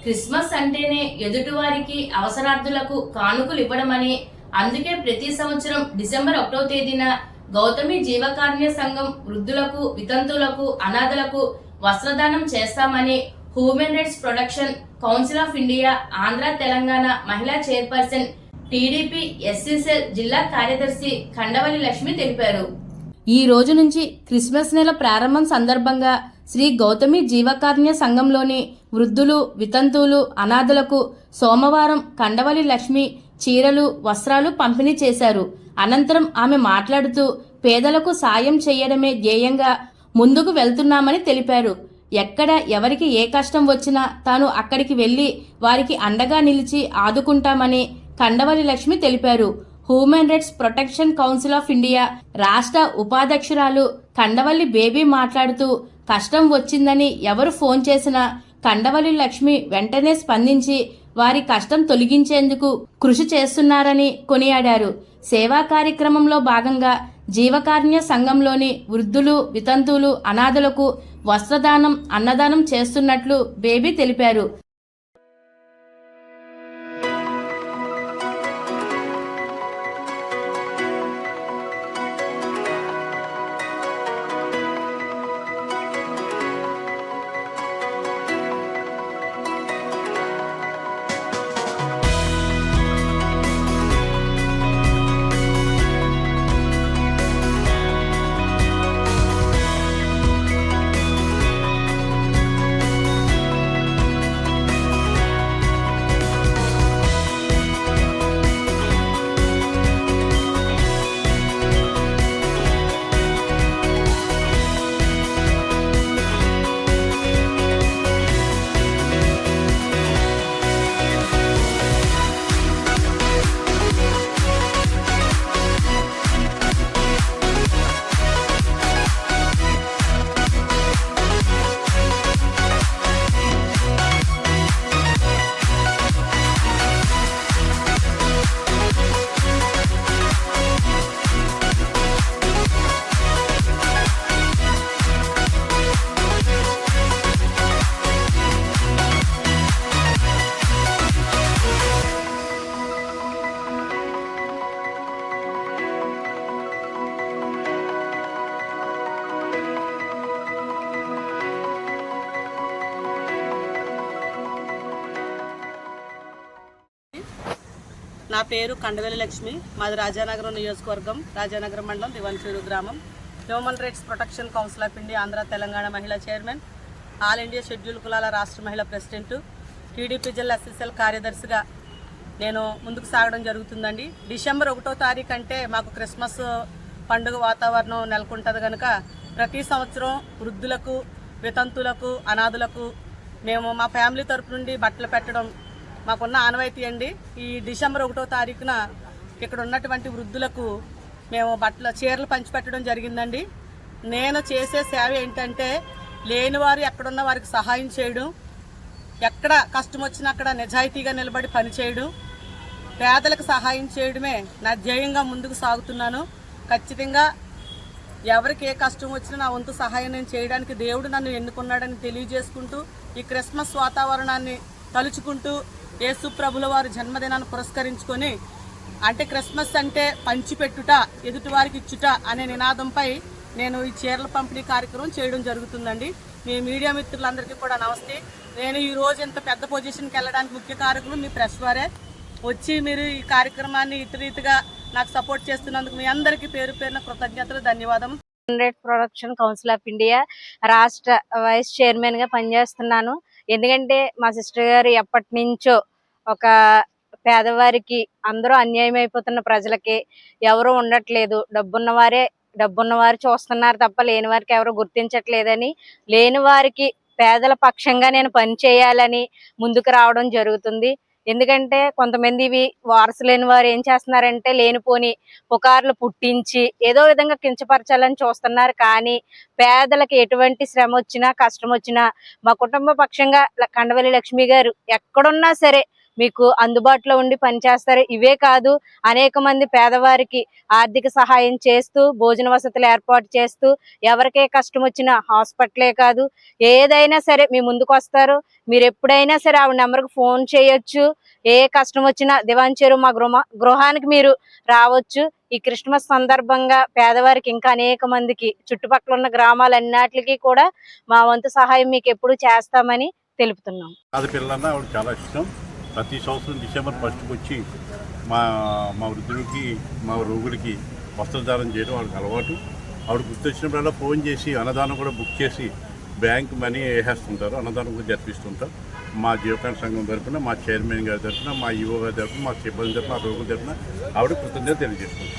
Christmas అంటేనే ఎదుటివారికి అవసరార్థులకు కానుకలు ఇవ్వడమని, అందుకే ప్రతి సంవత్సరం డిసెంబర్ 1వ తేదీన గౌతమి జీవకారుణ్య సంఘం వృద్ధులకు, వితంతువులకు, అనాథలకు వస్త్రదానం చేస్తామని human rights protection council of India Andhra Telangana మహిళా చైర్పర్సన్ టీడీపీ ఎస్సీసెల్ జిల్లా కార్యదర్శి ఖండవల్లి లక్ష్మి తెలిపారు. ఈ రోజు నుంచి క్రిస్మస్ నెల ప్రారంభం సందర్భంగా శ్రీ గౌతమి జీవకారుణ్య సంఘంలోని వృద్ధులు, వితంతువులు, అనాథలకు సోమవారం ఖండవల్లి లక్ష్మి చీరలు, వస్త్రాలు పంపిణీ చేశారు. అనంతరం ఆమె మాట్లాడుతూ పేదలకు సాయం చేయడమే ధ్యేయంగా ముందుకు వెళ్తున్నామని తెలిపారు. ఎక్కడ ఎవరికి ఏ కష్టం వచ్చినా తాను అక్కడికి వెళ్లి వారికి అండగా నిలిచి ఆదుకుంటామని ఖండవల్లి లక్ష్మి తెలిపారు. Human rights protection council of India రాష్ట్ర ఉపాధ్యక్షురాలు ఖండవల్లి బేబీ మాట్లాడుతూ కష్టం వచ్చిందని ఎవరు ఫోన్ చేసినా ఖండవల్లి లక్ష్మి వెంటనే స్పందించి వారి కష్టం తొలగించేందుకు కృషి చేస్తున్నారని కొనియాడారు. సేవా కార్యక్రమంలో భాగంగా జీవకారుణ్య సంఘంలోని వృద్ధులు, వితంతువులు, అనాథలకు వస్త్రదానం, అన్నదానం చేస్తున్నట్లు బేబీ తెలిపారు. నా పేరు ఖండవల్లి లక్ష్మి. మాది రాజానగరం నియోజకవర్గం, రాజానగరం మండలం, దివాన్షూరు గ్రామం. Human rights protection council of India Andhra Telangana మహిళా చైర్మన్, ఆల్ ఇండియా షెడ్యూల్ కులాల రాష్ట్ర మహిళా ప్రెసిడెంట్, టీడీపీ జిల్లా ఎస్ఎస్ఎల్ కార్యదర్శిగా నేను ముందుకు సాగడం జరుగుతుందండి. డిసెంబర్ 1వ తారీఖు అంటే మాకు క్రిస్మస్ పండుగ వాతావరణం నెలకొంటుంది కనుక ప్రతి సంవత్సరం వృద్ధులకు, వితంతులకు, అనాథులకు మేము మా ఫ్యామిలీ తరపు నుండి బట్టలు పెట్టడం మాకున్న ఆనవాయితీ అండి. ఈ డిసెంబర్ 1వ తారీఖున ఇక్కడ ఉన్నటువంటి వృద్ధులకు మేము చీరలు పంచిపెట్టడం జరిగిందండి. నేను చేసే సేవ ఏంటంటే లేనివారు ఎక్కడున్న వారికి సహాయం చేయడం, ఎక్కడ కష్టం వచ్చినా అక్కడ నిజాయితీగా నిలబడి పనిచేయడం, పేదలకు సహాయం చేయడమే నా ధ్యేయంగా ముందుకు సాగుతున్నాను. ఖచ్చితంగా ఎవరికి ఏ కష్టం వచ్చినా నా వంతు సహాయం నేను చేయడానికి దేవుడు నన్ను ఎన్నుకున్నాడని తెలియజేసుకుంటూ ఈ క్రిస్మస్ వాతావరణాన్ని తలుచుకుంటూ యేసు ప్రభుల వారి జన్మదినాన్ని పురస్కరించుకొని, అంటే క్రిస్మస్ అంటే పంచిపెట్టుట, ఎదుటివారికి ఇచ్చుట అనే నినాదంపై నేను ఈ చీరల పంపిణీ కార్యక్రమం చేయడం జరుగుతుందండి. మీ మీడియా మిత్రులందరికీ కూడా నమస్తే. నేను ఈ రోజు ఇంత పెద్ద పొజిషన్కి వెళ్ళడానికి ముఖ్య కారకులు మీ ప్రెస్ వారే. వచ్చి మీరు ఈ కార్యక్రమాన్ని ఇతరీతిగా నాకు సపోర్ట్ చేస్తున్నందుకు మీ అందరికీ పేరు పేరున కృతజ్ఞతలు, ధన్యవాదం. Human rights protection council of India రాష్ట్ర వైస్ చైర్మన్ గా పనిచేస్తున్నాను. ఎందుకంటే మా సిస్టర్ గారు ఎప్పటి నుంచో ఒక పేదవారికి, అందరూ అన్యాయం అయిపోతున్న ప్రజలకి ఎవరు ఉండట్లేదు, డబ్బున్నవారు చూస్తున్నారు తప్ప లేని వారికి ఎవరు గుర్తించట్లేదని, లేని వారికి పేదల పక్షంగా నేను పని చేయాలని ముందుకు రావడం జరుగుతుంది. ఎందుకంటే కొంతమంది వారసు లేని వారు ఏం చేస్తున్నారంటే లేనిపోని పుకార్లు పుట్టించి ఏదో విధంగా కించపరచాలని చూస్తున్నారు. కానీ పేదలకు ఎటువంటి శ్రమ వచ్చినా, కష్టం వచ్చినా మా కుటుంబ పక్షంగా ఖండవల్లి లక్ష్మి గారు ఎక్కడున్నా సరే మీకు అందుబాటులో ఉండి పనిచేస్తారు. ఇవే కాదు, అనేక మంది పేదవారికి ఆర్థిక సహాయం చేస్తూ, భోజన వసతులు ఏర్పాటు చేస్తూ, ఎవరికే కష్టం వచ్చినా హాస్పిటలే కాదు ఏదైనా సరే మీ ముందుకు వస్తారు. మీరు ఎప్పుడైనా సరే ఆవిడ నెంబర్కి ఫోన్ చేయొచ్చు. ఏ కష్టం వచ్చినా దివాన్ చెరువు మా గృహానికి మీరు రావచ్చు. ఈ క్రిస్మస్ సందర్భంగా పేదవారికి ఇంకా అనేక మందికి చుట్టుపక్కల ఉన్న గ్రామాలన్నిటికీ కూడా మా వంతు సహాయం మీకు ఎప్పుడు చేస్తామని తెలుపుతున్నాం. పిల్లలన్నా ఆవిడ చాలా ఇష్టం. ప్రతి సంవత్సరం డిసెంబర్ 1కి వచ్చి మా వృద్ధులకి మా రోగులకి వస్త్రదానం చేయడం ఆవిడకి అలవాటు. ఆవిడ గుర్తొచ్చినప్పుడల్లా ఫోన్ చేసి అన్నదానం కూడా బుక్ చేసి బ్యాంక్ మనీ వేసేస్తుంటారు. అన్నదానం కూడా జరిపిస్తుంటారు. మా జీవకాండ సంఘం తరఫున, మా చైర్మన్ గారి తరఫున, మా ఈవో గారి తరఫున, మా సిబ్బంది తరఫున, మా రోగుల తరఫున ఆవిడ కృతజ్ఞత తెలియజేస్తుంది.